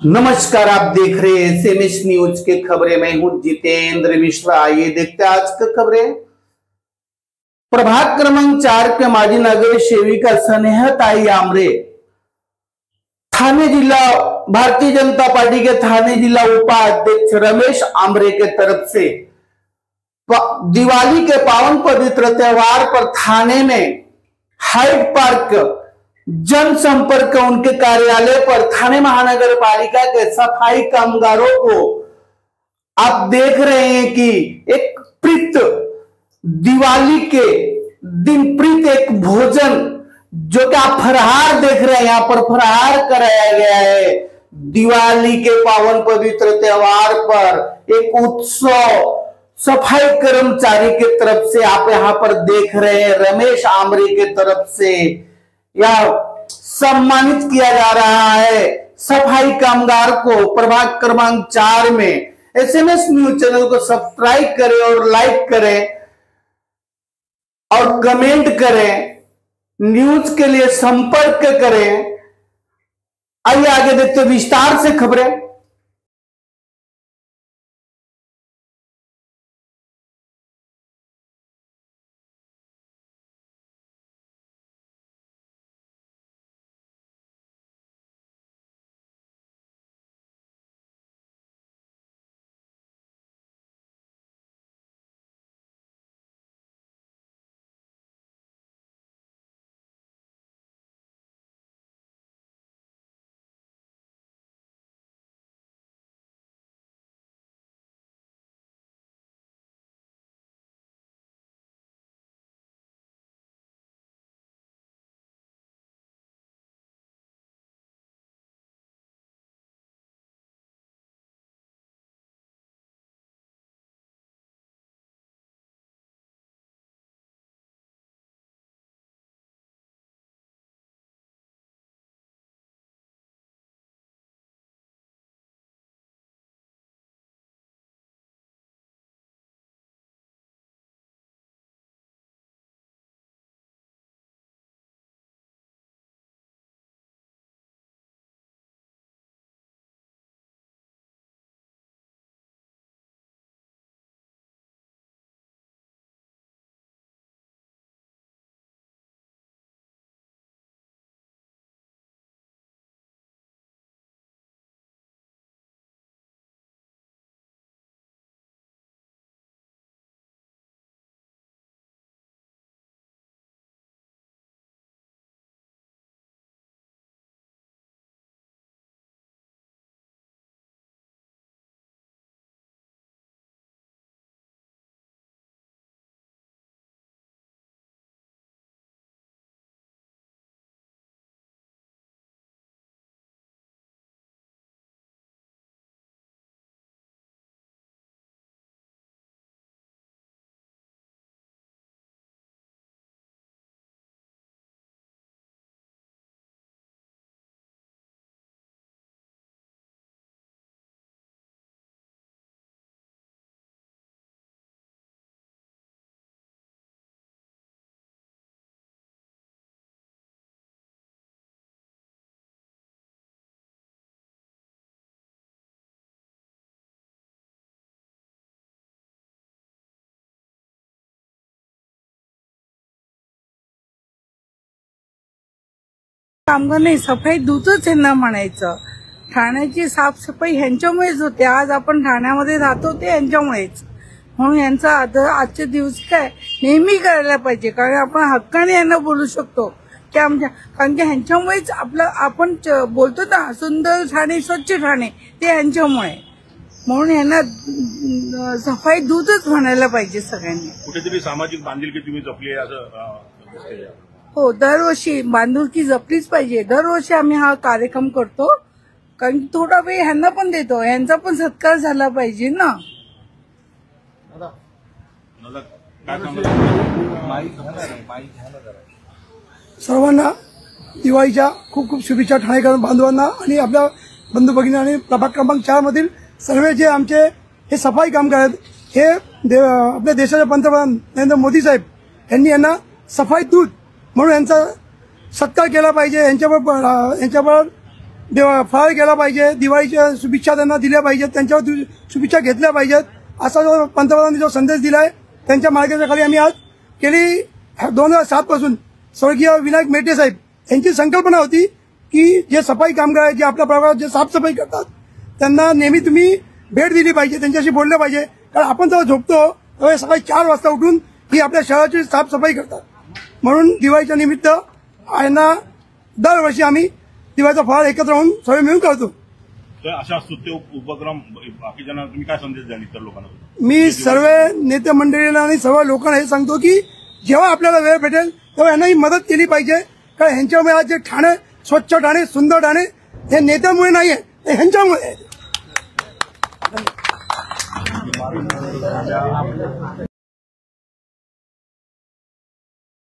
नमस्कार, आप देख रहे हैं एसएमएस न्यूज के खबरें। मैं हूं जितेंद्र मिश्रा। आइए देखते हैं आज की खबरें। प्रभाग क्रमांक 4 के माजी नगर सेविका स्नेहताई आमरे थाने जिला भारतीय जनता पार्टी के थाने जिला उपाध्यक्ष रमेश आमरे के तरफ से दिवाली के पावन पवित्र त्योहार पर थाने में हाइड पार्क जनसंपर्क उनके कार्यालय पर थाने महानगर पालिका के सफाई कामगारों को आप देख रहे हैं कि एक प्रीत दिवाली के दिन प्रीत एक भोजन जो कि आप फरहार देख रहे हैं, यहाँ पर फरहार कराया गया है। दिवाली के पावन पवित्र त्योहार पर एक उत्सव सफाई कर्मचारी के तरफ से आप यहाँ पर देख रहे हैं। रमेश आमरे के तरफ से या सम्मानित किया जा रहा है सफाई कामगार को। प्रभाग क्रमांक 4 में एसएमएस न्यूज चैनल को सब्सक्राइब करें और लाइक करें और कमेंट करें। न्यूज के लिए संपर्क करें। आइए आगे देखते विस्तार से खबरें। कामगार नाही, सफाई दूतच यांना म्हणायचं। ठाण्याची साफसफाई ह्यांच्यामुळेच होते। आज आपण ठाण्यामध्ये राहतो ते यांच्यामुळेच। म्हणून यांचा आजचे दिवस काय नेहमी करायला पाहिजे, कारण आपण हक्काने यांना बोलू शकतो की आमच्या, कारण की ह्यांच्यामुळेच आपलं आपण बोलतो ना, सुंदर ठाणे स्वच्छ ठाणे, ते यांच्यामुळे। म्हणून यांना सफाई दूतच म्हणायला पाहिजे सगळ्यांनी। कुठेतरी सामाजिक बांधिलकी तुम्ही जपली आहे असं हो, दरवर्षी बांधिलकी जपलीच पाहिजे। दरवर्षी आम्ही हा कार्यक्रम करतो, कारण थोडा वेळ ह्यांना पण देतो, यांचा पण सत्कार झाला पाहिजे ना। सर्वांना दिवाळीच्या खूप खूप शुभेच्छा ठाणेकर बांधवांना आणि आपल्या बंधू भगिनी आणि प्रभाग क्रमांक 4 मधील सर्व जे आमचे हे सफाई कामगार आहेत, हे आपल्या देशाचे पंतप्रधान नरेंद्र मोदी साहेब यांनी यांना सफाई दूत म्हणून यांचा सत्कार केला पाहिजे। यांच्यावर फराळ केला पाहिजे, दिवाळीच्या शुभेच्छा त्यांना दिल्या पाहिजेत, त्यांच्यावर शुभेच्छा घेतल्या पाहिजेत, असा जो पंतप्रधानांनी जो संदेश दिलाय त्यांच्या मार्गदर्शनाखाली आम्ही आज गेली 2007 पासून स्वर्गीय विनायक मेटे साहेब यांची संकल्पना होती की जे सफाई कामगार आहेत, जे आपल्या प्रभागात जे साफसफाई करतात त्यांना नेहमी तुम्ही भेट दिली पाहिजे, त्यांच्याशी बोललं पाहिजे. कारण आपण जेव्हा झोपतो तेव्हा सकाळी 4 वाजता उठून ही आपल्या शहराची साफसफाई करतात. म्हणून दिवाळीच्या निमित्त यांना दरवर्षी आम्ही दिवाळीचा फराळ एकत्र होऊन सगळे मिळून करतो. तर अशा स्तुत्य उपक्रम बाकीच्यांना तुम्ही काय संदेश द्याल इतर लोकांना? मी सर्व नेते मंडळींना आणि सर्व लोकांना हे सांगतो की जेव्हा आपल्याला वेळ भेटेल तेव्हा यांना ही मदत केली पाहिजे. कारण ह्यांच्यामुळे आज जे ठाणे, स्वच्छ ठाणे, सुंदर ठाणे हे नेत्यामुळे नाहीये, हे ह्यांच्यामुळे आहे.